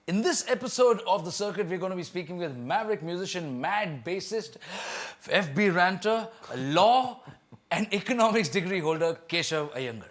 In this episode of The Circuit, we're going to be speaking with maverick musician, mad bassist, FB ranter, law and economics degree holder, Keshav Iyengar.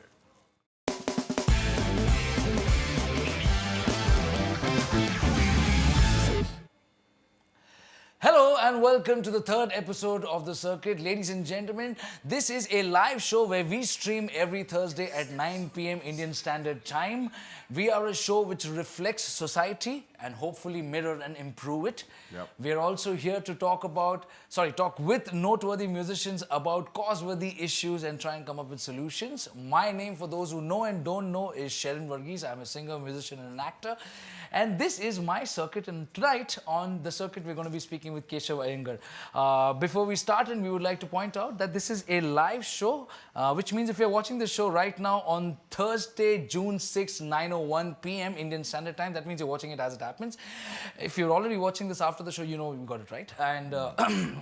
Hello and welcome to the third episode of The Circuit. Ladies and gentlemen, this is a live show where we stream every Thursday at 9 p.m. Indian Standard Time. We are a show which reflects society and hopefully mirror and improve it. Yep. We are also here to talk with noteworthy musicians about causeworthy issues and try and come up with solutions. My name, for those who know and don't know, is Sherrin Varghese. I'm a singer, musician and an actor. And this is my circuit, and tonight on The Circuit we're going to be speaking with Keshav Iyengar. Before we start, and we would like to point out that this is a live show, which means if you're watching this show right now on Thursday, June 6, 9:01 p.m. Indian Standard Time, that means you're watching it as it happens. If you're already watching this after the show, you know you got it right. And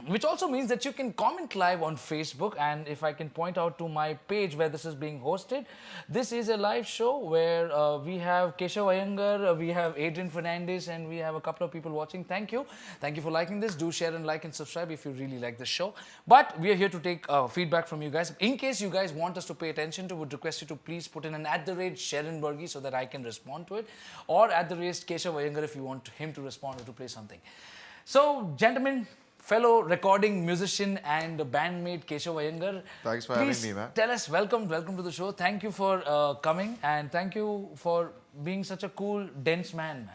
which also means that you can comment live on Facebook, and if I can point out to my page where this is being hosted, this is a live show where we have Keshav Iyengar, we have Adrian Fernandez, and we have a couple of people watching. Thank you for liking this. Do share and like and subscribe if you really like the show. But we are here to take feedback from you guys. In case you guys want us to pay attention to, would request you to please put in an @Sherrin Varghese so that I can respond to it, or @Keshav Iyengar if you want him to respond or to play something. So, gentlemen, fellow recording musician and bandmate Keshav Iyengar. Thanks for having me, man. Tell us, welcome to the show. Thank you for coming, and thank you for being such a cool, dense man.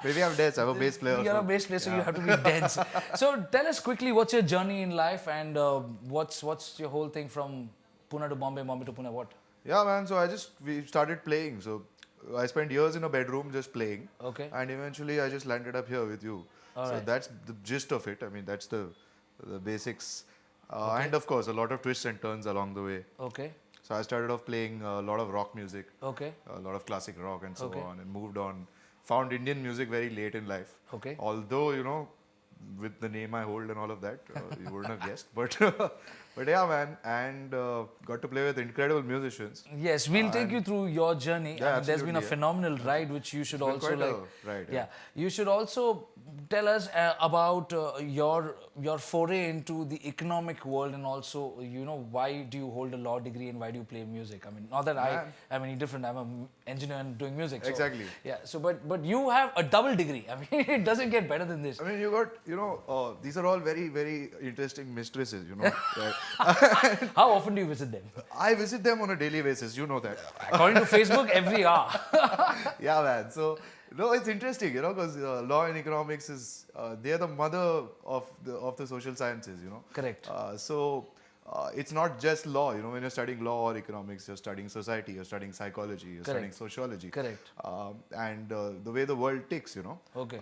Maybe I'm dense. I'm a bass player. You're a bass player, so you have to be dense. So tell us quickly, what's your journey in life, and what's your whole thing from Pune to Bombay, Bombay to Pune? What? Yeah, man. So we started playing. So I spent years in a bedroom just playing. Okay. And eventually I just landed up here with you. So right. that's the gist of it. I mean, that's the basics. And of course, a lot of twists and turns along the way. Okay. So I started off playing a lot of rock music. Okay. A lot of classic rock and so on, and moved on. Found Indian music very late in life. Okay. Although, you know, with the name I hold and all of that, you wouldn't have guessed. But yeah, man, and got to play with incredible musicians. Yes, we'll take you through your journey. Yeah, I mean, there's been a absolutely, phenomenal ride, which you should also quite a like. ride, Yeah, you should also tell us about your foray into the economic world, and also, you know, why do you hold a law degree and why do you play music? I mean, not that I'm any different. I'm an engineer and doing music. So, Exactly. Yeah. So, but you have a double degree. I mean, it doesn't get better than this. I mean, you got, you know, these are all very, very interesting mistresses, you know. How often do you visit them? I visit them on a daily basis, you know that. According to Facebook, every hour. Yeah, man. So, no, it's interesting, you know, because law and economics is, they're the mother of the social sciences, you know. Correct. It's not just law, you know, when you're studying law or economics, you're studying society, you're studying psychology, you're studying sociology. Correct. And the way the world ticks, you know. Okay.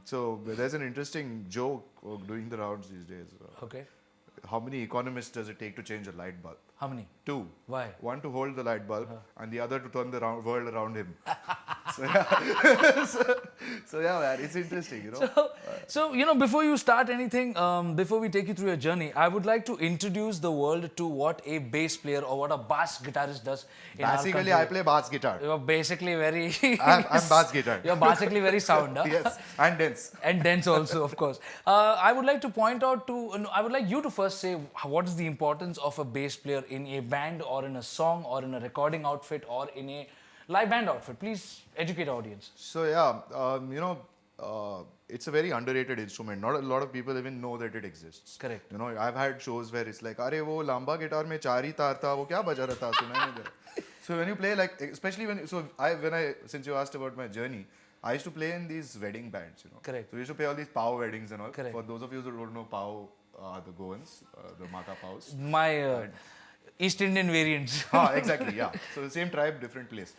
So there's an interesting joke doing the rounds these days. Okay. How many economists does it take to change a light bulb? How many? 2. Why? One to hold the light bulb and the other to turn the world around him. So yeah. so yeah, man, it's interesting, you know. So, you know, before you start anything, before we take you through your journey, I would like to introduce the world to what a bass player or what a bass guitarist does in our country. Basically, I play bass guitar. You're basically very... I'm bass guitar. You're basically very sound, huh? Yes, and dense. And dense also, of course. I would like to point out I would like you to first say what is the importance of a bass player in a band or in a song or in a recording outfit or in a live band outfit. Please educate our audience. So yeah, you know, it's a very underrated instrument. Not a lot of people even know that it exists. Correct. You know, I've had shows where it's like, "Arey, wo lamba guitar mein 4 hi taar tha, wo kya baja raha tha, suna nahi mujhe." So when you play, like, especially since you asked about my journey, I used to play in these wedding bands, you know. Correct. So we used to play all these pow weddings and all. Correct. For those of you who don't know pow, the Goans, the Mata Paus. My East Indian variants. Exactly, yeah. So the same tribe, different place.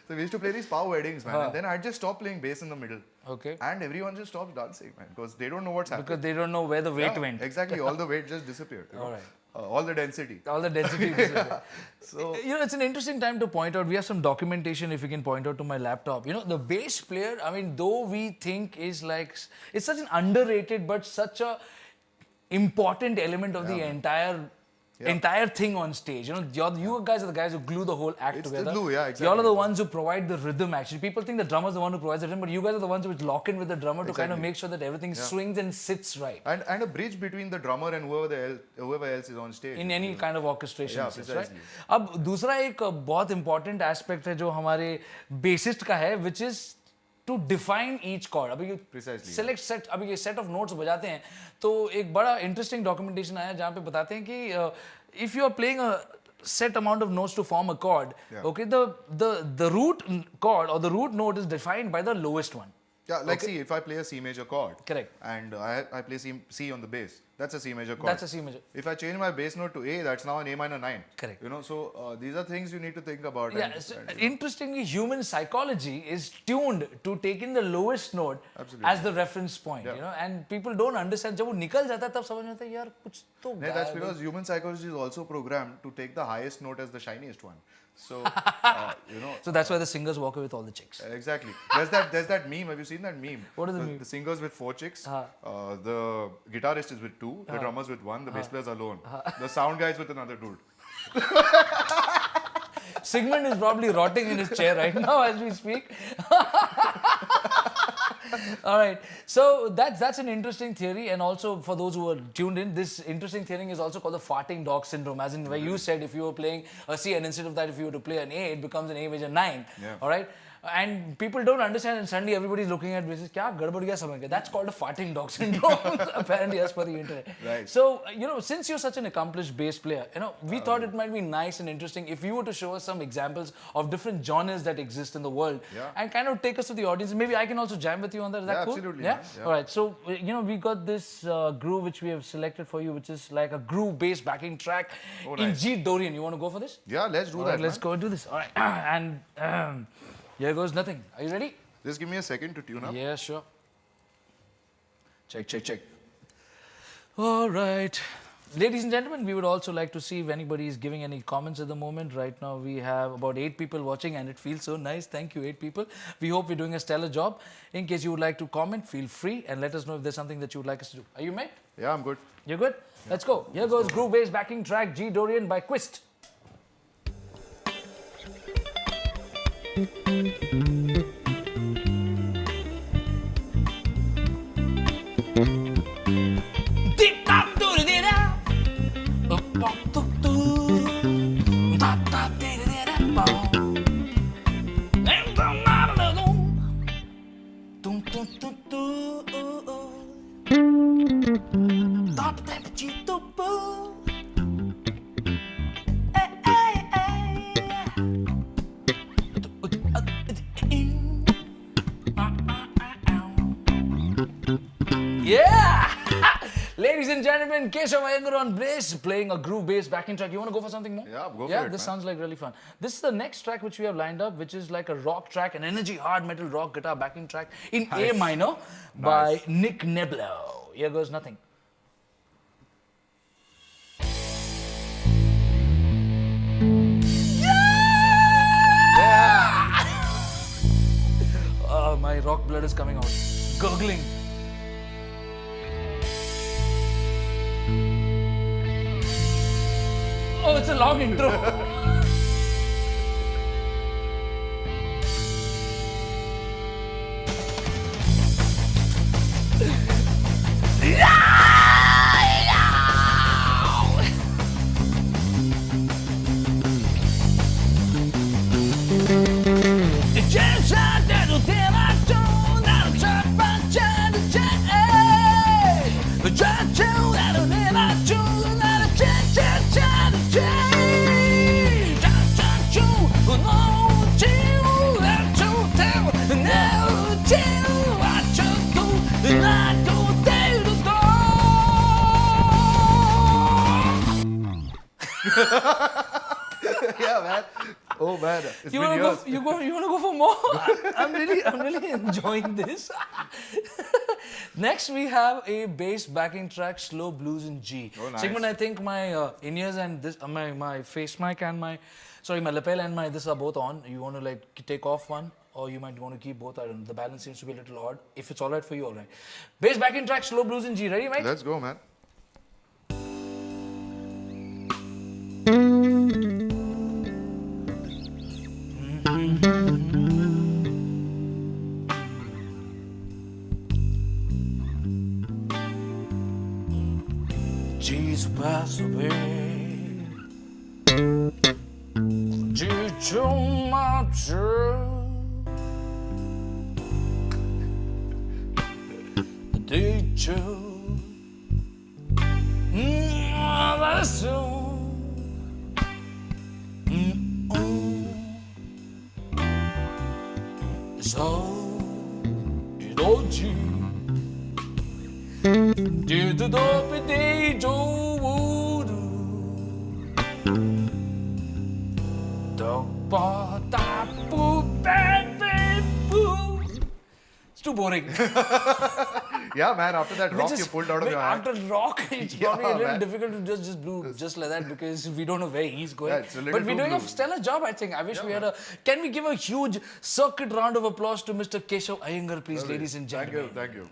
So we used to play these pow weddings, man. And then I'd just stop playing bass in the middle. Okay. And everyone just stops dancing, man, because they don't know what's happening. Because they don't know where the weight went. Exactly, all the weight just disappeared. You know? All right. All the density. All the density. So, you know, it's an interesting time to point out. We have some documentation, if you can point out to my laptop. You know, the bass player, I mean, though we think is like, it's such an underrated but such a important element of the entire entire thing on stage. You know, you guys are the guys who glue the whole act It's the together. glue, yeah, exactly. Y'all are the ones who provide the rhythm. Actually, people think the drummer's the one who provides the rhythm, but you guys are the ones who lock in with the drummer to kind of make sure that everything swings and sits right. And a bridge between the drummer and whoever else is on stage. In any kind of orchestration, Yeah, sense, right? precisely. अब दूसरा एक बहुत important aspect है जो हमारे bassist का है, which is to define each chord. अभी Precisely, select set, अभी ये set of notes बजाते हैं, तो एक बड़ा interesting documentation आया जहाँ पे बताते हैं कि if you are playing a set amount of notes to form a chord, okay, the root chord or the root note is defined by the lowest one. Yeah, like see, if I play a C major chord, Correct. and I play C on the bass, that's a C major chord. That's a C major. If I change my bass note to A, that's now an A minor 9. Correct. You know, so these are things you need to think about. Yeah, so interestingly, human psychology is tuned to taking the lowest note as the reference point, you know, and people don't understand. जब वो निकल जाता है तब समझ में आता है यार कुछ तो Yeah, that's because human psychology is also programmed to take the highest note as the shiniest one. So, you know. So that's why the singers walk away with all the chicks. Exactly. There's that meme. Have you seen that meme? What is the meme? The singers with 4 chicks, the guitarist is with 2, the drummers with 1, the bass players alone, the sound guys with another dude. Sigmund is probably rotting in his chair right now as we speak. All right, so that's an interesting theory, and also for those who are tuned in, this interesting theory is also called the farting dog syndrome, as in where you said if you were playing a C and instead of that if you were to play an A, it becomes an A major 9. Yeah. All right. And people don't understand, and suddenly everybody's looking at this. Kya gadbad gaya samajh gaya? That's called a farting dog syndrome, apparently, as per the internet. Right. So, you know, since you're such an accomplished bass player, you know, we thought it might be nice and interesting if you were to show us some examples of different genres that exist in the world and kind of take us to the audience. Maybe I can also jam with you on that. Is that cool? Absolutely. Yeah? Man. Yeah. All right. So, you know, we got this groove which we have selected for you, which is like a groove bass backing track in G Dorian. You want to go for this? Yeah, let's do All that. right, let's go and do this. All right. And here goes nothing. Are you ready? Just give me a second to tune up. Yeah, sure. Check, check, check. All right. Ladies and gentlemen, we would also like to see if anybody is giving any comments at the moment. Right now, we have about 8 people watching, and it feels so nice. Thank you, 8 people. We hope we're doing a stellar job. In case you would like to comment, feel free and let us know if there's something that you would like us to do. Are you mate? Yeah, I'm good. You're good? Let's go. Here goes groove bass backing track G Dorian by Quist. Yeah! Ladies and gentlemen, Keshav Iyengar on bass, playing a groove bass backing track. You want to go for something more? Yeah, go for Yeah, it, this man. sounds like really fun. This is the next track which we have lined up, which is like a rock track, an energy hard metal rock guitar backing track in A minor by Nick Neblo. Here goes nothing. Oh, my rock blood is coming out. Gurgling. Oh, it's a long intro. Yeah, man. Oh, man. It's You been wanna years. go? You wanna go for more? I'm really enjoying this. Next, we have a bass backing track, slow blues in G. Oh, nice. Sigmund, I think my in-ears and this, my face mic and my lapel and my this are both on. You want to like take off one, or you might want to keep both. I don't know. The balance seems to be a little odd. If it's all right for you, all right. Bass backing track, slow blues in G. Ready, mate? Let's go, man. Diz o passo bem de uma de do do de do It's too boring. Yeah, man. After that rock you pulled out of your hand. After rock, it's probably a little man. difficult to just do just like that because we don't know where he's going. Yeah, it's a little but we're too doing a blue. stellar job, I think. I wish we had a. Can we give a huge circuit round of applause to Mr. Keshav Iyengar, please, ladies and gentlemen? Thank you.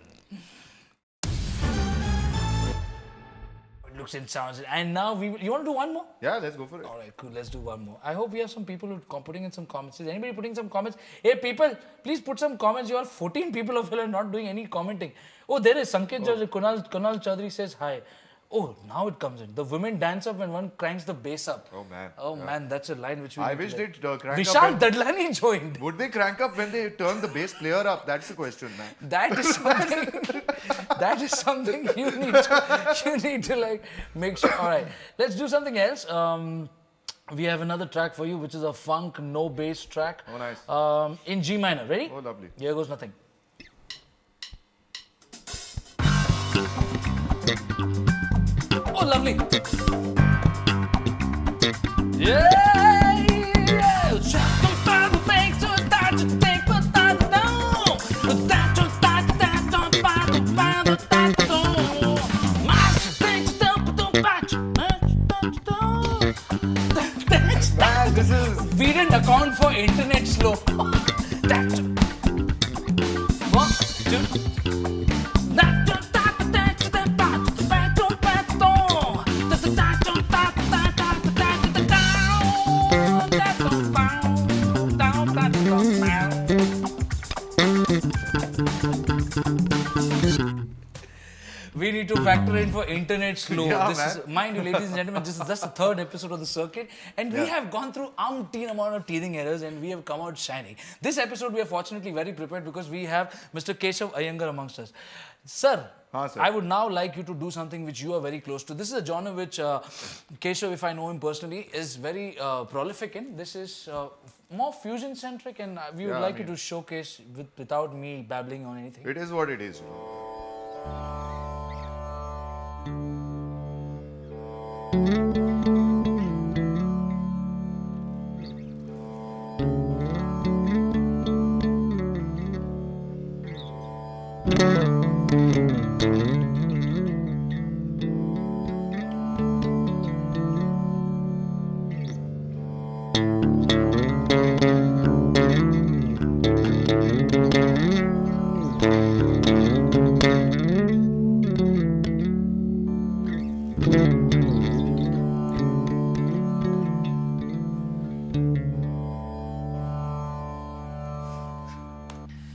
Looks and sounds. And now you want to do one more? Yeah, let's go for it. All right, cool. Let's do one more. I hope we have some people who are putting in some comments. Is anybody putting some comments? Hey, people, please put some comments. You all 14 people of you are not doing any commenting. Oh, there is Sanket Judge. Kunal Chaudhary says hi. Oh, now it comes in. The women dance up when one cranks the bass up. Oh, man. Oh, man, that's a line which we I need wish to they'd learn. crank Vishal up. Dadlani joined. Would they crank up when they turn the bass player up? That's the question, man. That is something. That is something you need to like make sure. All right, let's do something else. We have another track for you, which is a funk no bass track. Oh, nice. In G minor. Ready? Oh, lovely. Here goes nothing. Oh, lovely. Yeah. Man, this is... We didn't account for internet slow. That. One, two. We need to factor in for internet slow. Yeah, this is, mind you, ladies and gentlemen, this is just the third episode of the circuit, and we have gone through umpteen amount of teething errors, and we have come out shining. This episode, we are fortunately very prepared because we have Mr. Keshav Iyengar amongst us. Sir, sir. I would now like you to do something which you are very close to. This is a genre which Keshav, if I know him personally, is very prolific in. This is more fusion-centric, and we would like you to showcase without me babbling on anything. It is what it is.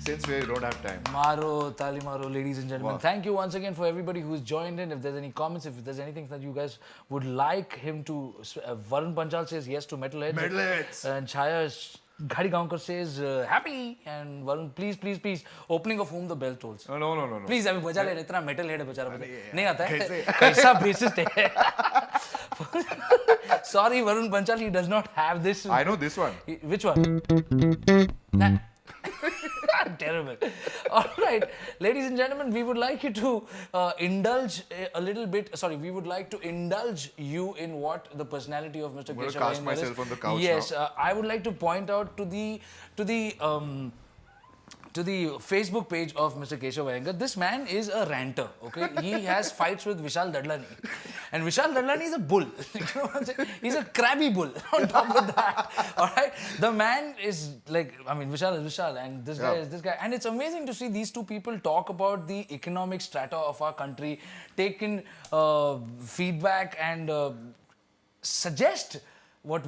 Since we don't have time. Maro, Tali Maro, ladies and gentlemen. Wow. Thank you once again for everybody who's joined in. If there's any comments, if there's anything that you guys would like him to... Varun Panchal says yes to Metalheads. Metalheads. And Chaya Ghadi Gaonkar says happy. And Varun, please, please, please. Opening of Whom the Bell Tolls. No. Please, अभी बजा ले इतना metal head है बेचारा नहीं आता है कैसे? कैसा bassist है Sorry Varun Panchal, he does not have this. I know this one. Which one? Terrible. All right, ladies and gentlemen, we would like you to indulge a little bit. Sorry, we would like to indulge you in what the personality of Mr. Keshav cast Iyengar myself is. on the couch Yes, now. I would like to point out to the Facebook page of Mr. Keshav Iyengar. This man is a ranter, okay? He has fights with Vishal Dadlani. And Vishal Dadlani is a bull. You know what I'm saying? He's a crabby bull on top of that. All right? The man is like, I mean, Vishal is Vishal and this guy is this guy. And it's amazing to see these two people talk about the economic strata of our country, take in feedback and suggest what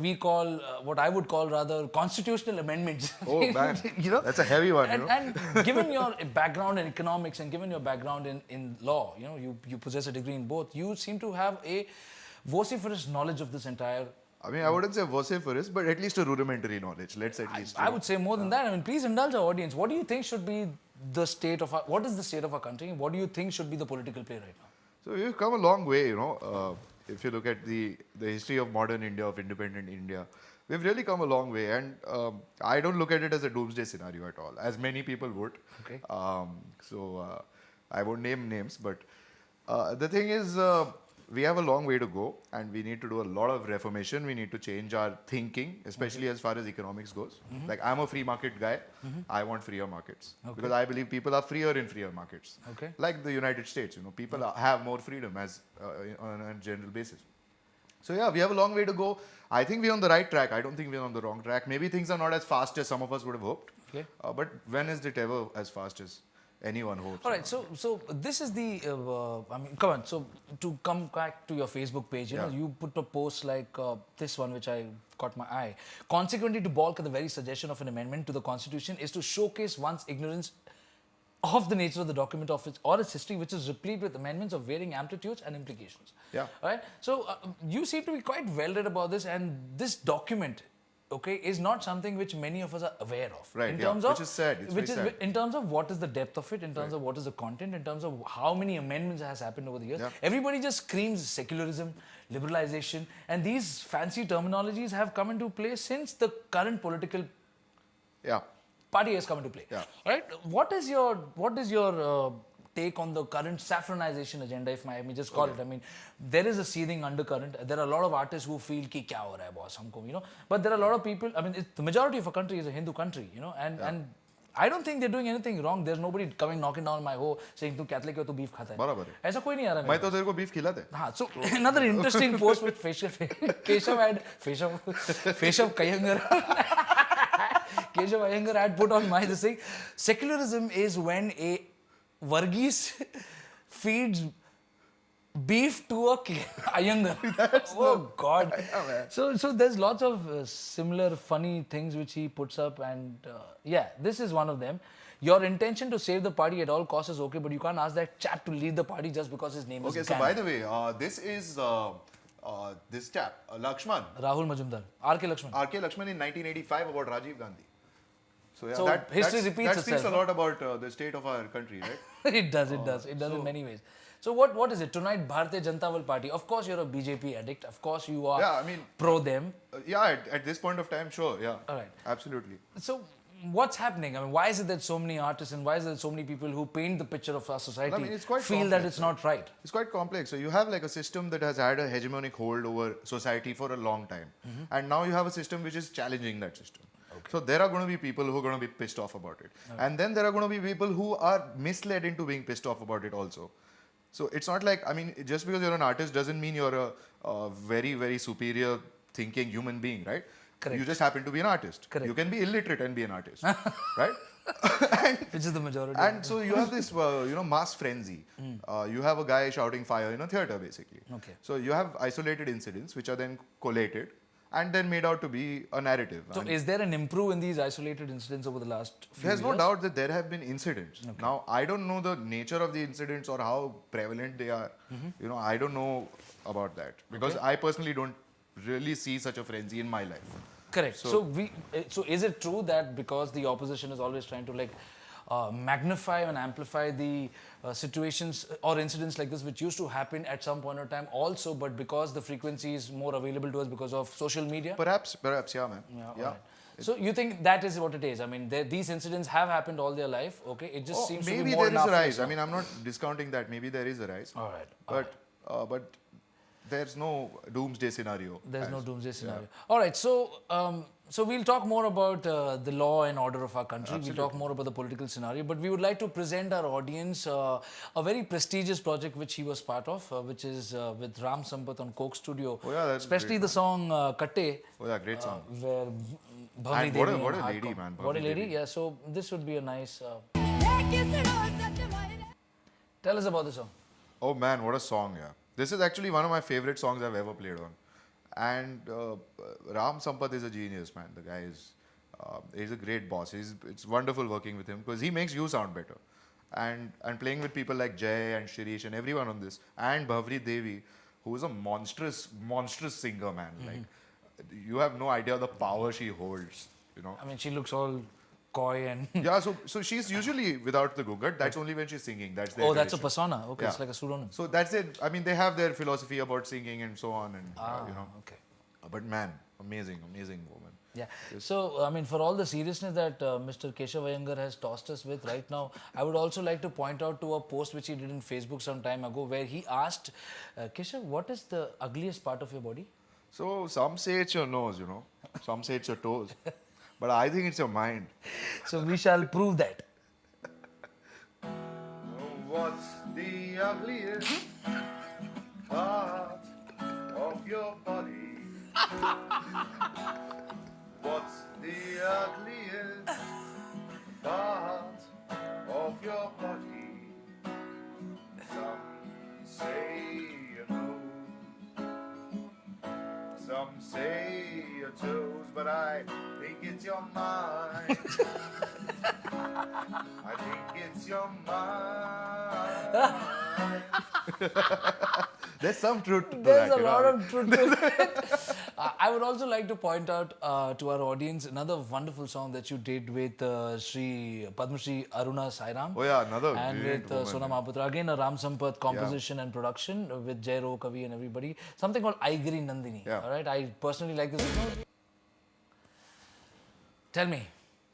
I would call rather constitutional amendments. Oh man, you know, that's a heavy one. and given your background in economics and given your background in law, you know, you possess a degree in both. You seem to have a vociferous knowledge of this entire. I mean, I wouldn't say vociferous, but at least a rudimentary knowledge. Let's at least. I would say more than that. I mean, please indulge our audience. What do you think should be the state of what is the state of our country? What do you think should be the political play right now? So we've come a long way, you know. If you look at the history of modern India, of independent India, we've really come a long way. And I don't look at it as a doomsday scenario at all, as many people would. Okay. I won't name names, but the thing is, we have a long way to go, and we need to do a lot of reformation. We need to change our thinking, especially as far as economics goes. Like, I'm a free market guy. I want freer markets because I believe people are freer in freer markets. Okay. Like the United States, you know, people have more freedom as on a general basis. So yeah, we have a long way to go. I think we're on the right track. I don't think we're on the wrong track. Maybe things are not as fast as some of us would have hoped. Okay. But when is it ever as fast as anyone hopes? All right, so this is the, I mean, come on. So to come back to your Facebook page, you know, you put a post like this one, which I caught my eye. Consequently, to balk at the very suggestion of an amendment to the Constitution is to showcase one's ignorance of the nature of the document of its or its history, which is replete with amendments of varying amplitudes and implications. Yeah. All right. So you seem to be quite well read about this, and this document, okay, is not something which many of us are aware of. Right, in yeah, terms of, which is sad. It's very sad. In terms of what is the depth of it, in terms of what is the content, in terms of how many amendments has happened over the years. Yeah. Everybody just screams secularism, liberalization, and these fancy terminologies have come into play since the current political party has come into play. Yeah. Right? What is your take on the current saffronization agenda, if I may just call it? I mean, there is a seething undercurrent. There are a lot of artists who feel ki kya ho raha hai boss humko, you know. But there are a lot of people, I mean, the majority of a country is a Hindu country, you know, and I don't think they're doing anything wrong. There's nobody coming knocking down my door saying tu Catholic ho, tu beef khata hai. बराबर है. ऐसा कोई नहीं आ रहा. मैं तो तेरे को beef खिलाता है. हाँ, so another interesting post with Keshav Iyengar. Keshav Iyengar had put on my this thing. Secularism is when a Varghese feeds beef to a Iyengar. Oh God! So there's lots of similar funny things which he puts up, and yeah, this is one of them. Your intention to save the party at all costs is okay, but you can't ask that chap to leave the party just because his name is. Okay, so by the way, this is this chap, Lakshman. Rahul Majumdar, R.K. Lakshman. R.K. Lakshman in 1985 about Rajiv Gandhi. So yeah, So history repeats that speaks itself. a lot about the state of our country, right? It does in many ways. So what is it? Tonight, Bharatiya Janata Party Party. Of course, you're a BJP addict. Of course, you are pro them. Yeah, at this point of time, sure, yeah. All right. Absolutely. So what's happening? I mean, why is it that so many artists and why is there so many people who paint the picture of our society it's quite feel complex, that it's not right? It's quite complex. So you have like a system that has had a hegemonic hold over society for a long time. And now you have a system which is challenging that system. Okay. So there are going to be people who are going to be pissed off about it. Okay. And then there are going to be people who are misled into being pissed off about it also. So it's not like, I mean, just because you're an artist doesn't mean you're a very, very superior thinking human being, right? Correct. You just happen to be an artist. Correct. You can be illiterate and be an artist, right? Which is the majority. And so you have this, mass frenzy. You have a guy shouting fire in a theater, basically. Okay. So you have isolated incidents which are then collated and then made out to be a narrative. So is there an improve in these isolated incidents over the last few There's years? no doubt that there have been incidents. Okay. Now, I don't know the nature of the incidents or how prevalent they are. You know, I don't know about that because I personally don't really see such a frenzy in my life. Correct. So is it true that because the opposition is always trying to like magnify and amplify the situations or incidents like this which used to happen at some point in time also, but because the frequency is more available to us because of social media? Perhaps, yeah, man. Yeah. Right. So you think that is what it is? I mean, these incidents have happened all their life. Okay, it just seems to be more. Maybe there is a rise. I mean, I'm not discounting that. Maybe there is a rise. All right. But there's no doomsday scenario. There's no doomsday scenario. Yeah. All right. So we'll talk more about the law and order of our country. Absolutely. We'll talk more about the political scenario. But we would like to present our audience a very prestigious project which he was part of, which is with Ram Sampath on Coke Studio. Oh, yeah, that's especially the song Katte. Oh yeah, great song. Where Bhavani Devi what a lady, man. What a lady. Yeah. So this would be a nice. Tell us about the song. Oh man, what a song, yeah. This is actually one of my favorite songs I've ever played on. And Ram Sampath is a genius, man. The guy is he's a great boss. It's wonderful working with him because he makes you sound better. And playing with people like Jay and Shirish and everyone on this, and Bhavri Devi, who is a monstrous singer, man. Like you have no idea the power she holds. You know. I mean, she looks all coy and... Yeah, so she's usually without the gugut. That's only when she's singing. That's their that's a tradition. persona. Okay, Yeah. it's like a pseudonym. So that's it. I mean, they have their philosophy about singing and so on, and you know. Okay. But man, amazing woman. Yeah. So, I mean, for all the seriousness that Mr. Keshav Iyengar has tossed us with right now, I would also like to point out to a post which he did in Facebook some time ago where he asked, Keshav, what is the ugliest part of your body? So some say it's your nose, you know. Some say it's your toes. But I think it's your mind. So we shall prove that. What's the ugliest part of your body? What's the ugliest part of your body? Some say your nose, some say your toes, but I think it's your mind. I think it's your mind. There's some truth to There's that. a lot of truth to it. I would also like to point out to our audience another wonderful song that you did with Sri Padma Shri Aruna Sairam. Oh yeah, another And brilliant with woman. Sona Mahaputra. Again, a Ram Sampath composition and production with Jai Ro Kavi and everybody. Something called Aigiri Nandini. Yeah. All right, I personally like this.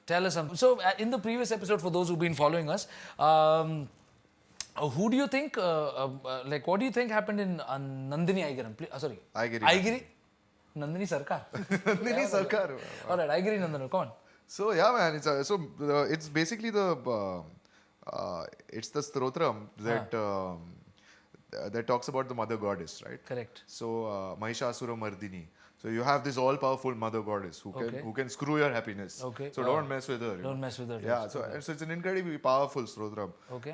Tell us something. So, in the previous episode, for those who've been following us, who do you think, like, what do you think happened in Nandini Aigiram? Sorry. Aigiri. Nandini Sarkar. Nandini Sarkar. All right, Aigiri Nandana, come on. So yeah, man, it's basically the it's the stotram that talks about the mother goddess, right? Correct. So Mahishasura Mardini. So you have this all-powerful mother goddess who can screw your happiness. Okay. So don't mess with her. Don't mess with her. Yeah. So it's an incredibly powerful stotram. Okay.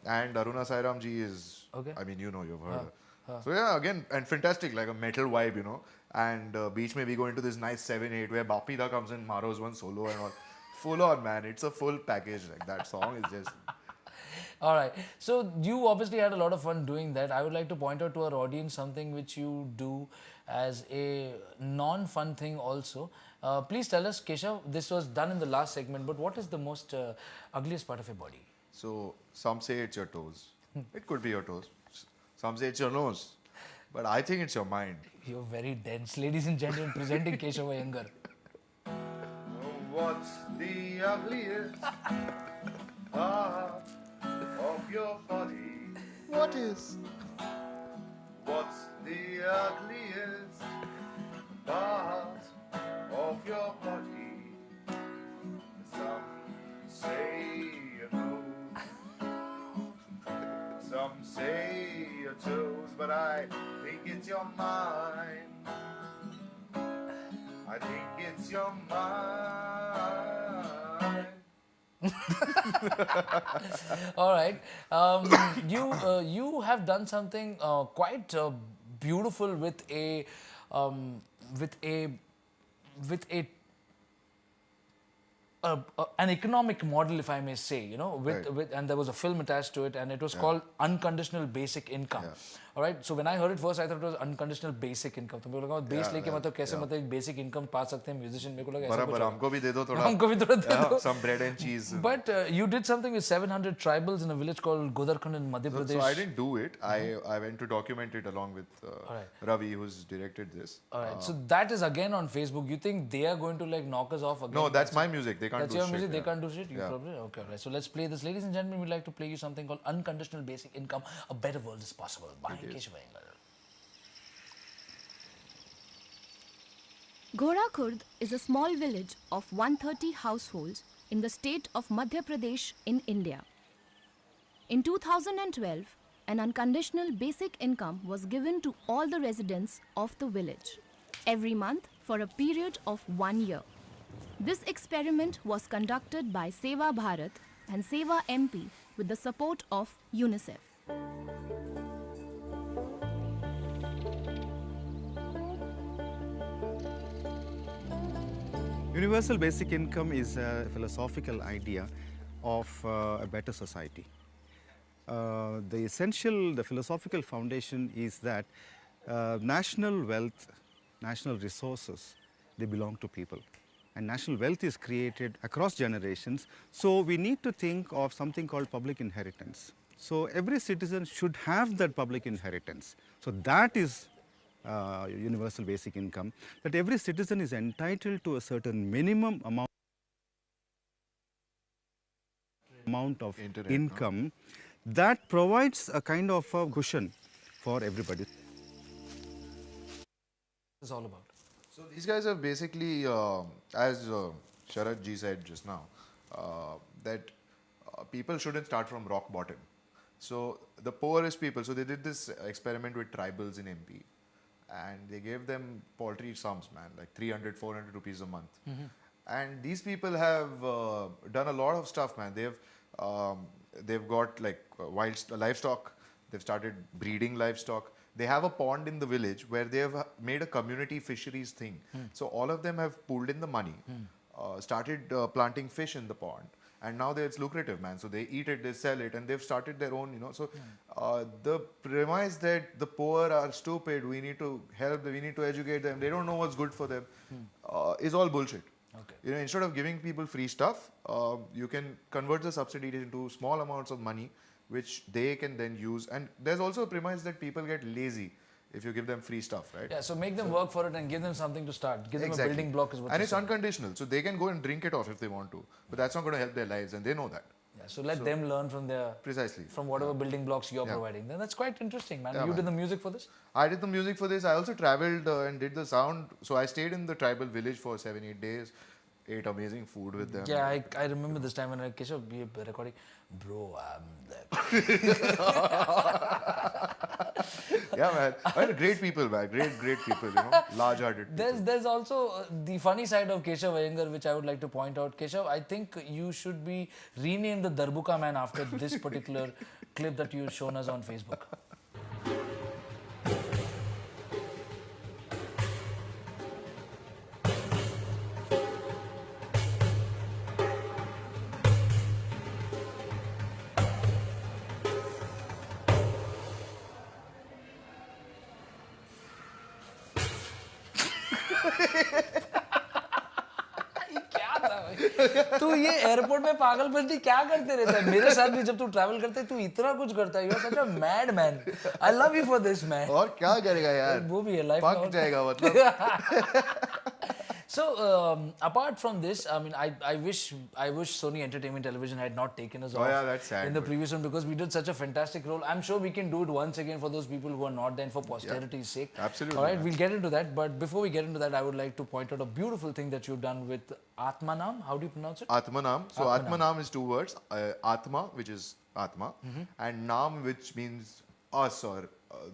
And Aruna Sairam ji is. Okay. I mean, you know, you've heard her. So yeah, again, and fantastic, like a metal vibe, you know. And Beach may be going to this nice 7/8 where Bapida comes in, Maro's one solo and all. Full on, man. It's a full package. Like that song is just. All right. So you obviously had a lot of fun doing that. I would like to point out to our audience something which you do as a non-fun thing also. Please tell us, Keshav, this was done in the last segment, but what is the most ugliest part of your body? So some say it's your toes. It could be your toes. Some say it's your nose. But I think it's your mind. You're very dense. Ladies and gentlemen, presenting Keshav Iyengar. What's the ugliest part of your body? What is? What's the ugliest part of your body? Some say your nose, some say your toes, but I think it's your mind. I think it's your mind. All right. You have done something quite beautiful with a an economic model, if I may say, you know, and there was a film attached to it, and it was called Unconditional Basic Income. All right. So when I heard it first, I thought it was Unconditional Basic Income. तो मेरे को लगा base लेके मतलब कैसे मतलब एक basic income पा सकते हैं musician, मेरे को लगा ऐसा कुछ बराबर हमको भी दे दो थोड़ा. हमको भी थोड़ा दे दो. Some bread and cheese. But you did something with 700 tribals in a village called Godarkhand in Madhya Pradesh. So I didn't do it. I went to document it along with Ravi, who's directed this. All right. So that is again on Facebook. You think they are going to like knock us off again? No, that's my music. They can't That's do your shit. music. They can't do shit. You probably okay. All right. So let's play this, ladies and gentlemen. We'd like to play you something called Unconditional Basic Income. A better world is possible by Keshav Iyengar. Gorakhurd is a small village of 130 households in the state of Madhya Pradesh in India. In 2012, an unconditional basic income was given to all the residents of the village every month for a period of 1 year. This experiment was conducted by Seva Bharat and Seva MP with the support of UNICEF. Universal basic income is a philosophical idea of a better society. The philosophical foundation is that national wealth, national resources, they belong to people. And national wealth is created across generations. So we need to think of something called public inheritance. So every citizen should have that public inheritance. So that is universal basic income, that every citizen is entitled to a certain minimum amount of Internet, income that provides a kind of a cushion for everybody. It's all about. So these guys have basically, as Sharad ji said just now, that people shouldn't start from rock bottom. So the poorest people, so they did this experiment with tribals in MP, and they gave them paltry sums, man, like 300, 400 rupees a month. And these people have done a lot of stuff, man. They've got like livestock. They've started breeding livestock. They have a pond in the village where they have made a community fisheries thing. So all of them have pooled in the money, started planting fish in the pond. And now it's lucrative, man. So they eat it, they sell it, and they've started their own, So the premise that the poor are stupid, we need to help them, we need to educate them, they don't know what's good for them, is all bullshit. Okay. Instead of giving people free stuff, you can convert the subsidies into small amounts of money, which they can then use. And there's also a premise that people get lazy if you give them free stuff, right? Yeah, so make them work for it and give them something to start. Give them a Exactly. building block is what And you it's said. unconditional. So they can go and drink it off if they want to. But that's not going to help their lives, and they know that. Yeah, so let them learn from their Precisely. from whatever building blocks you're providing. Then that's quite interesting, man. Yeah, You man. did the music for this? I did the music for this. I also traveled and did the sound. So I stayed in the tribal village for 7-8 days. Ate amazing food with them. Yeah, I remember this time when I Keshav, we were recording. Bro, Yeah, man. I mean, great people, man. Great people, Large-hearted people. There's also the funny side of Keshav Iyengar, which I would like to point out. Keshav, I think you should be renamed the Darbuka Man after this particular clip that you've shown us on Facebook. तू ये airport में पागलपंती क्या करते रहता है मेरे साथ भी जब तू ट्रैवल करते है तू इतना कुछ करता है you are such a mad man I love you for this man और क्या करेगा यार वो भी है लाइफ पक जाएगा मतलब So apart from this, I mean, I wish Sony Entertainment Television had not taken us off that's sad, in the previous one because we did such a fantastic role. I'm sure we can do it once again for those people who are not there and for posterity's sake. Absolutely. All right, we'll get into that. But before we get into that, I would like to point out a beautiful thing that you've done with Atmanam. How do you pronounce it? Atmanam. So Atmanam is 2 words. Atma, which is Atma, and Nam, which means us or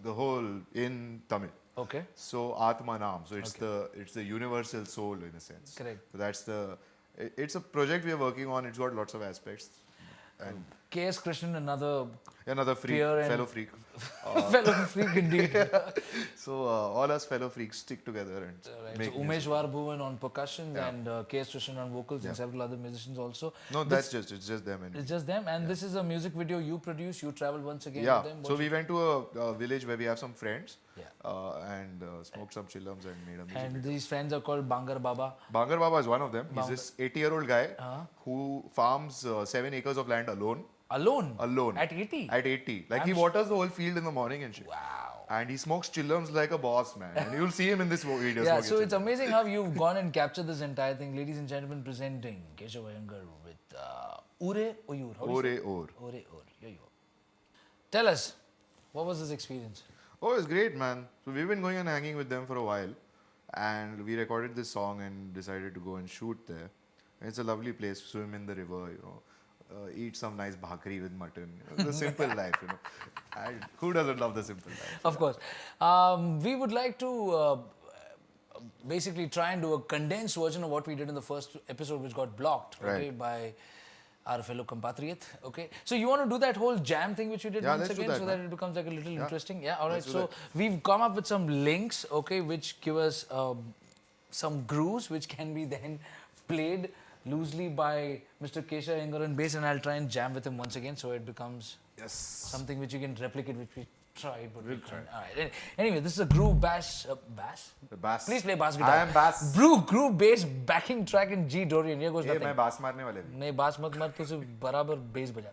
the whole in Tamil. Okay. So Atma Nam. So it's the universal soul in a sense. Correct. So it's a project we are working on. It's got lots of aspects. And K.S. Krishnan, another freak, peer and fellow freak. fellow freak indeed. So all us fellow freaks stick together and Right. make So Umesh Bhuvan on percussion and K.S. Krishnan on vocals and Yeah. several other musicians also. No, it's just them. It's just them, and this is a music video you produce. You travel once again Yeah. with them. So we went to a village where we have some friends. Yeah. And smoked some chillums and made a music. And these friends are called Bangar Baba. Bangar Baba is one of them. He's this 80-year-old guy who farms 7 acres of land alone. Alone? Alone. At 80? At 80. Like he waters the whole field in the morning and shit. Wow. And he smokes chillums like a boss, man. And you'll see him in this video. Yeah, smoking so it's chillums. amazing how you've gone and captured this entire thing. Ladies and gentlemen, presenting Keshav Iyengar with Ure Oyur. How do you say? Ore Or. Ore Or. Yo, yo. Tell us, what was this experience? Oh, it's great, man. So we've been going and hanging with them for a while. And we recorded this song and decided to go and shoot there. And it's a lovely place, swim in the river, eat some nice bhakri with mutton. The simple life, And who doesn't love the simple life? Of course. We would like to basically try and do a condensed version of what we did in the first episode, which got blocked by our fellow compatriot. Okay. So you want to do that whole jam thing which we did once let's do again that, so man. that it becomes like a little interesting? Yeah. All right. Let's do So that. we've come up with some links, okay, which give us some grooves which can be then played loosely by Mr. Keshav Iyengar on bass, and I'll try and jam with him once again so it becomes something which you can replicate, which we tried, but we'll try. All right. Anyway, this is a groove bass. Bass? The bass. Please play bass guitar. I am bass. Groove bass backing track in G Dorian. Here goes Hey, nothing. मैं bass मारने वाले भी. नहीं बास मत मार, तो सिर्फ बराबर bass बजा.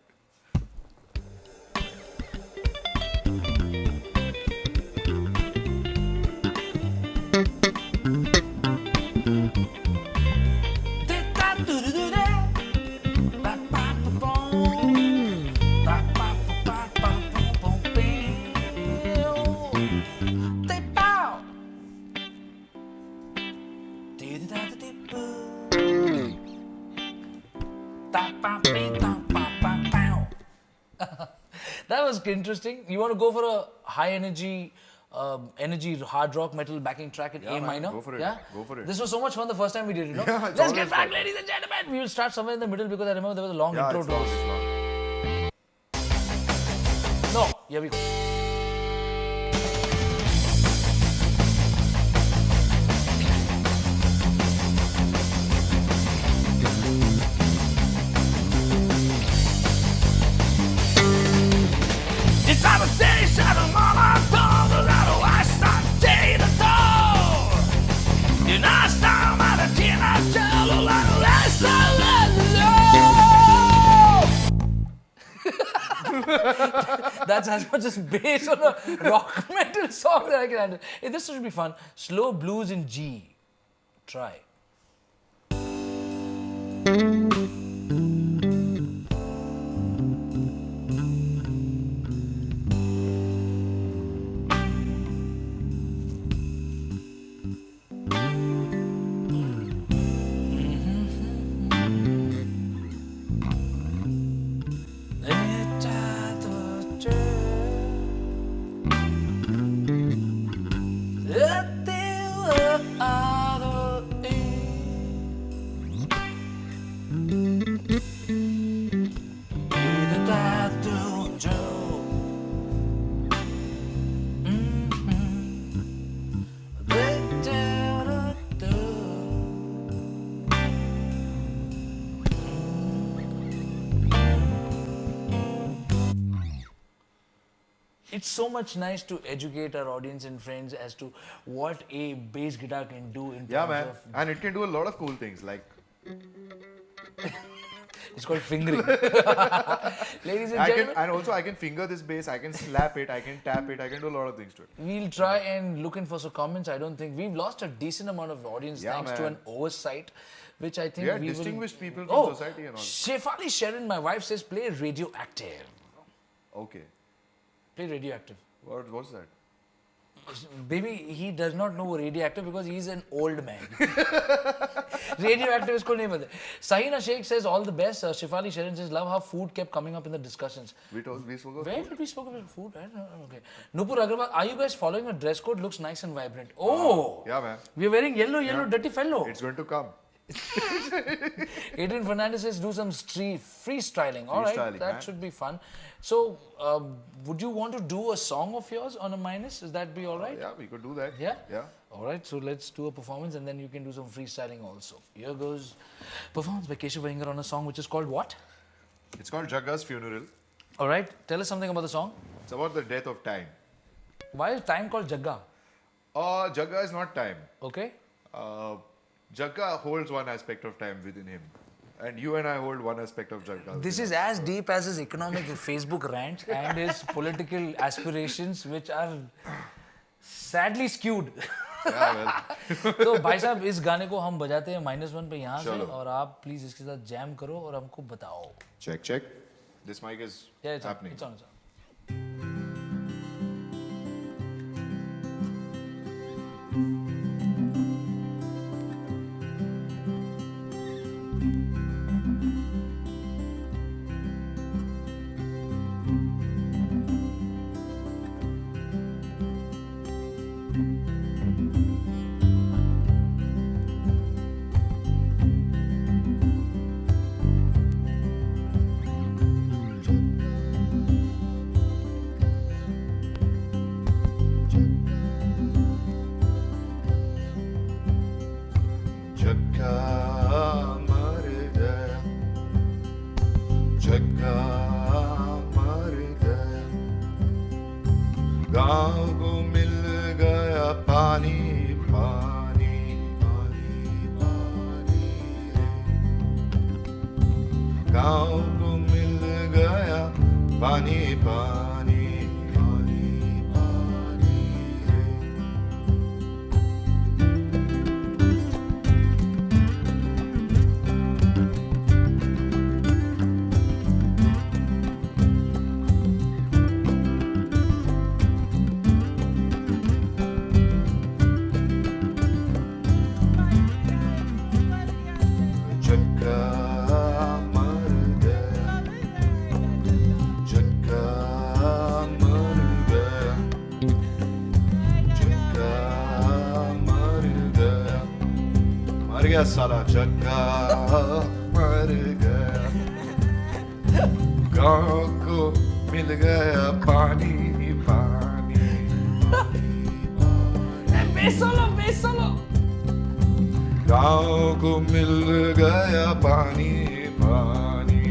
That was interesting. You want to go for a high energy hard rock metal backing track in A minor? Go for it. Yeah? Go for it. This was so much fun the first time we did it, no? Yeah, it's Let's get always back, fun. ladies and gentlemen. We will start somewhere in the middle because I remember there was a long Yeah, intro it's to long, this. it's long. No, here we go. It's not a city, shadow, mama, don't let a white star day to door. You're not star, mother, tina, jello, like a last That's as much as bass on a rock metal song that I can handle. Hey, this should be fun. Slow blues in G. Try. It's so much nice to educate our audience and friends as to what a bass guitar can do in Yeah, terms man. of... And it can do a lot of cool things like It's called fingering. Ladies and gentlemen, and also I can finger this bass, I can slap it, I can tap it, I can do a lot of things to it. we'll try and look in for some comments. I don't think we've lost a decent amount of audience Yeah, thanks to man. an oversight, which I think We are we distinguished will... people from society and all. Shefali Sherrin, my wife says play Radioactive. Okay. Play Radioactive. What's that? Baby, he does not know Radioactive because he's an old man. Radioactive is cool name. Sahina Sheikh says all the best. Shefali Sherrin says love how food kept coming up in the discussions. We spoke of Where did we spoke about food? I don't know. Okay. Nupur Agarwal, are you guys following a dress code? Looks nice and vibrant. Oh! Yeah, man. We're wearing yellow, dirty fellow. It's going to come. Adrian Fernandez says do some freestyling. All right, Freestyling, that man. should be fun. So, would you want to do a song of yours on a minus? Is that be all right? Yeah, we could do that. Yeah? Yeah. All right, so let's do a performance and then you can do some freestyling also. Here goes performance by Keshav Iyengar on a song which is called what? It's called Jagga's Funeral. All right, tell us something about the song. It's about the death of time. Why is time called Jagga? Jagga is not time. Okay. Jagga holds one aspect of time within him. And you and I hold one aspect of Jagga. This is as deep as his economic Facebook rant and his political aspirations, which are sadly skewed. Yeah, well. तो भाई साहब इस गाने को हम बजाते हैं -1 पे यहाँ से चलो. और आप प्लीज इसके साथ जैम करो और हमको बताओ. Check. This mic is Yeah, it's happening. on. It's on. जग्गा मर गया गाँव को मिल गया पानी पानी पानी पानी गाँव को मिल गया पानी पानी पानी पानी जग्गा मर गया जग्गा मर गया जग्गा मर गया साला जग्गा मर गया गाँव को मिल गया पानी पानी Bass solo, bass solo. गाँव को मिल गया पानी पानी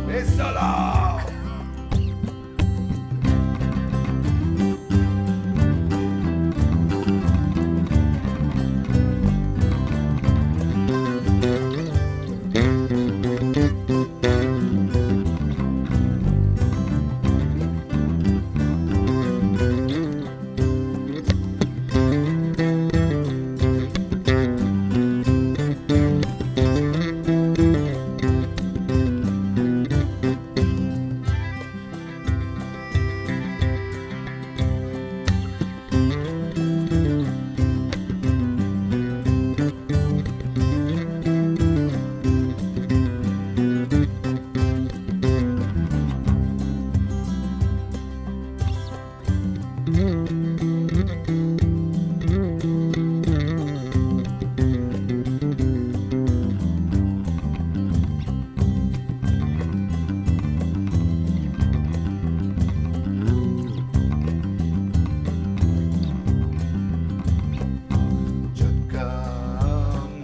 बेसला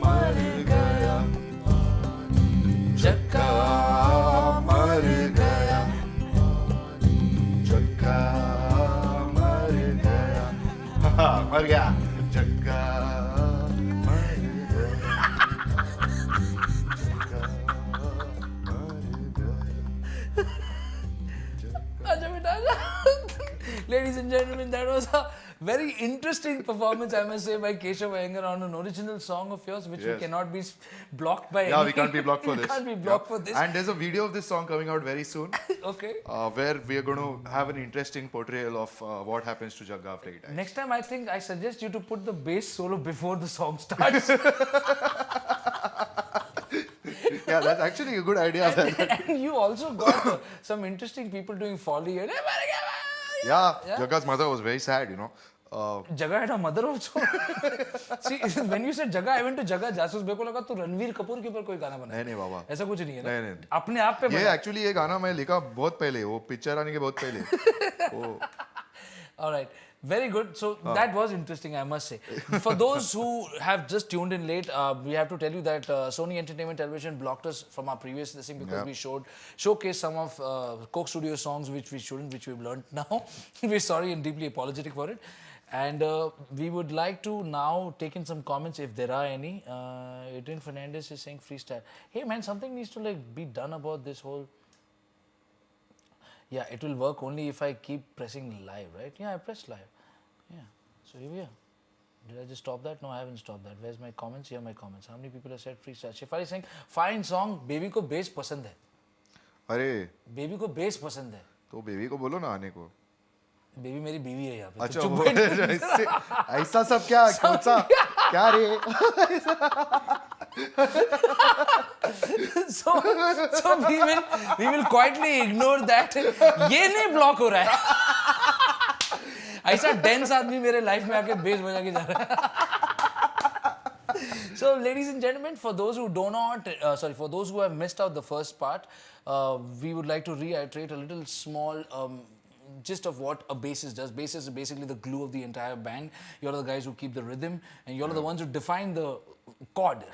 मर गया जग्गा मर गया जग्गा मर गया Ladies and gentlemen, that was a very interesting performance, I must say, by Keshav Iyengar on an original song of yours, which we Yes. cannot be blocked by. Yeah, any- we can't be blocked for We this. can't be blocked for this. And there's a video of this song coming out very soon, Okay. where we are going to have an interesting portrayal of what happens to Jagga after he dies. Next time, I think I suggest you to put the bass solo before the song starts. Yeah, that's actually a good idea. And you also got some interesting people doing Foley. And Yeah, Jagga's mother was very sad, you know. Jagga had a mother also. See, when you said Jagga, I went to Jagga जासूस मेरे को लगा तू रणवीर कपूर के ऊपर कोई गाना बना नहीं बाबा ऐसा कुछ नहीं है ना नहीं। अपने आप पे ये एक्चुअली ये गाना मैं लिखा बहुत पहले वो पिक्चर आने के बहुत पहले वो All right. Very good. So that was interesting, I must say. For those who have just tuned in late, we have to tell you that Sony Entertainment Television blocked us from our previous listing because we showcased some of Coke Studio songs which we shouldn't, which we've learned now. We're sorry and deeply apologetic for it. And we would like to now take in some comments if there are any. Adrian Fernandez is saying freestyle. Hey man, something needs to be done about this whole. Yeah, it will work only if I keep pressing live, right? Yeah, I pressed live. Yeah, so here we are. Did I just stop that? No, I haven't stopped that. Where's my comments? Here are my comments. How many people have said freestyle? Shifari is saying, fine song, baby को bass पसंद है. अरे Baby को bass पसंद है. तो baby को बोलो ना आने को. बेबी मेरी बीवी है यहाँ पे. अच्छा वो ऐसा सब क्या कौन सा क्या रे so we will quietly ignore that. ये नहीं block हो रहा है. ऐसा dense आदमी मेरे life में आके bass बजा के जा रहा है. So, ladies and gentlemen, for those who do not, for those who have missed out the first part, we would like to reiterate a little small gist of what a bassist does. Bassist is basically the glue of the entire band. You're the guys who keep the rhythm, and you're the ones who define the chord,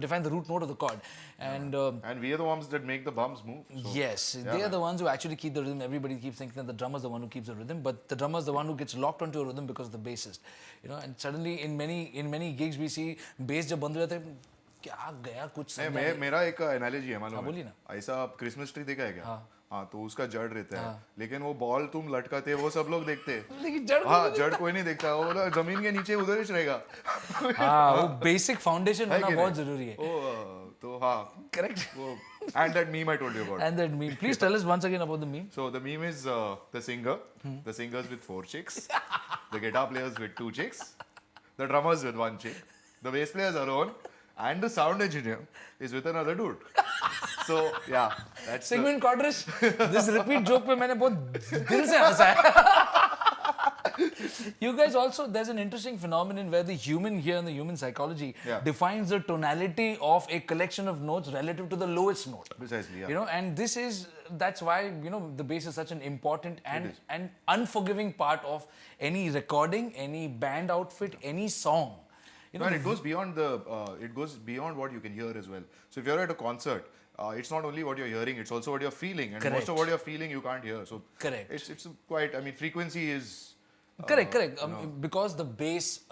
define the root note of the chord. And we are the ones that make the bums move. So. Yes, they are the ones who actually keep the rhythm. Everybody keeps thinking that the drummer is the one who keeps the rhythm, but the drummer is the one who gets locked onto a rhythm because of the bassist. And suddenly in many gigs we see bass जब बंद हो जाते हैं, क्या गया कुछ नहीं मेरा एक एनालॉजी है मालूम बोलिए है ना। ऐसा आप क्रिसमस ट्री देखा है क्या हाँ तो उसका जड़ रहता है लेकिन वो बॉल तुम लटकाते वो सब लोग देखते हैं लेकिन जड़ जड़ कोई नहीं देखता वो जमीन के नीचे उधर ही रहेगा वो बेसिक फाउंडेशन होना बहुत जरूरी है तो हाँ correct and that meme I told you about and that meme please tell us once again about the meme. So the meme is the singers with 4 chicks, the guitar players with 2 chicks, the drummers with 1 chick, the bass players alone, and the sound engineer is with another dude. So yeah, that's Sigmund Codrish, this repeat joke पे मैंने बहुत दिल से हंसा है. You guys also, there's an interesting phenomenon where the human here in the human psychology defines the tonality of a collection of notes relative to the lowest note. Precisely, yeah. And that's why, the bass is such an important and unforgiving part of any recording, any band outfit, any song. And it goes beyond what you can hear as well. So if you're at a concert, it's not only what you're hearing, it's also what you're feeling. And most of what you're feeling, you can't hear. So correct. It's quite, frequency is... Correct. Because the bass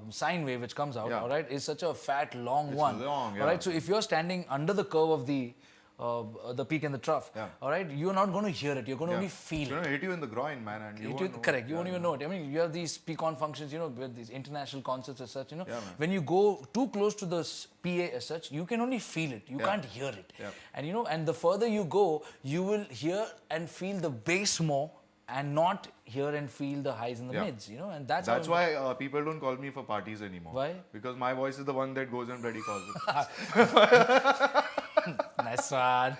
sine wave which comes out, all right, is such a fat, long one. All right, so if you're standing under the curve of the peak and the trough, all right, you're not going to hear it. You're going to only feel it. It's going to hit you in the groin, man. And you won't even know it. I mean, you have these peak-on functions, with these international concerts as such, when you go too close to the PA as such, you can only feel it. You can't hear it. And, and the further you go, you will hear and feel the bass more and not hear and feel the highs and the mids, and that's why people don't call me for parties anymore. Why? Because my voice is the one that goes and bloody calls it. Nice one.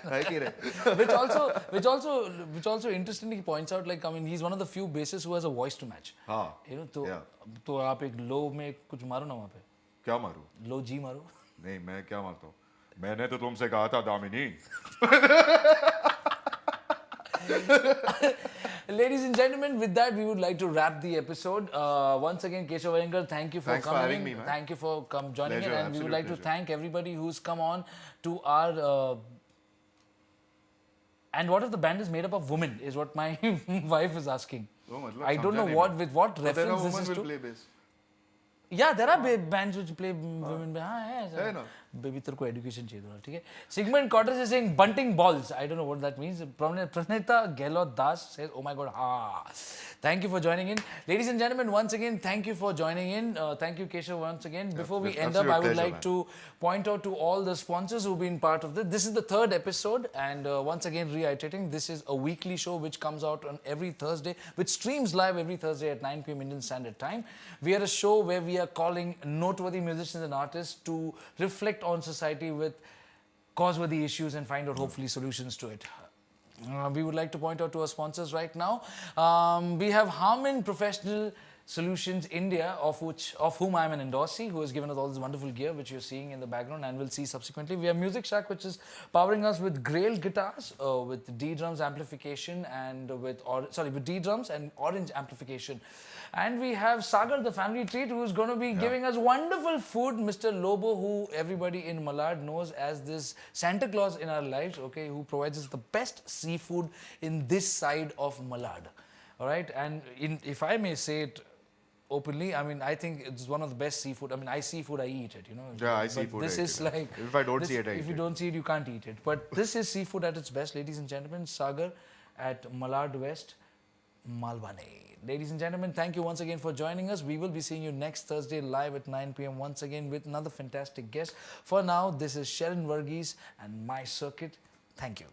which also interestingly points out, he's one of the few bassists who has a voice to match. तो आप एक low में कुछ मारो ना वहाँ पे. क्या मारूं? Low G मारो. नहीं मैं क्या मारता हूँ? मैंने तो तुमसे कहा था Damini. Ladies and gentlemen, with that, we would like to wrap the episode. Once again, Keshav Iyengar, thank you for Thanks coming. For having me, man. Thank you for joining pleasure, in. And we would like to thank everybody who's come on to our... and what if the band is made up of women, is what my wife is asking. I don't know with what reference this is to. Play bass. Yeah, there are bands which play women. है ना. Baby, तेरे को education चाहिए थोड़ा, ठीक है? Sigmund Codrish is saying bunting balls. I don't know what that means. Pranita Gehlot Das says, oh my God, Thank you for joining in. Ladies and gentlemen, once again, thank you for joining in. Thank you, Keshav, once again. Before we end up, I would like to point out to all the sponsors who've been part of this. This is the 3rd episode, and once again, reiterating, this is a weekly show which comes out on every Thursday, which streams live every Thursday at 9 p.m. Indian Standard Time. We are a show where we are calling noteworthy musicians and artists to reflect on society with causeworthy issues and find out hopefully solutions to it. We would like to point out to our sponsors right now. We have Harman Professional Solutions India, of whom I am an endorsee, who has given us all this wonderful gear which you're seeing in the background and will see subsequently. We have MusikShack, which is powering us with Grail guitars, with Ddrums amplification and with Ddrums and orange amplification. And we have Sagar, the family treat, who is going to be giving us wonderful food. Mr. Lobo, who everybody in Malad knows as this Santa Claus in our lives, okay, who provides us the best seafood in this side of Malad. All right, and if I may say it openly, I think it's one of the best seafood. I see food, I eat it, Yeah, I see food. This is like... If I don't see it, I eat it. If you don't see it, you can't eat it. But this is seafood at its best, ladies and gentlemen. Sagar at Malad West, Malbane. Ladies and gentlemen, thank you once again for joining us. We will be seeing you next Thursday live at 9 p.m. once again with another fantastic guest. For now, this is Sherrin Varghese and My Circuit. Thank you.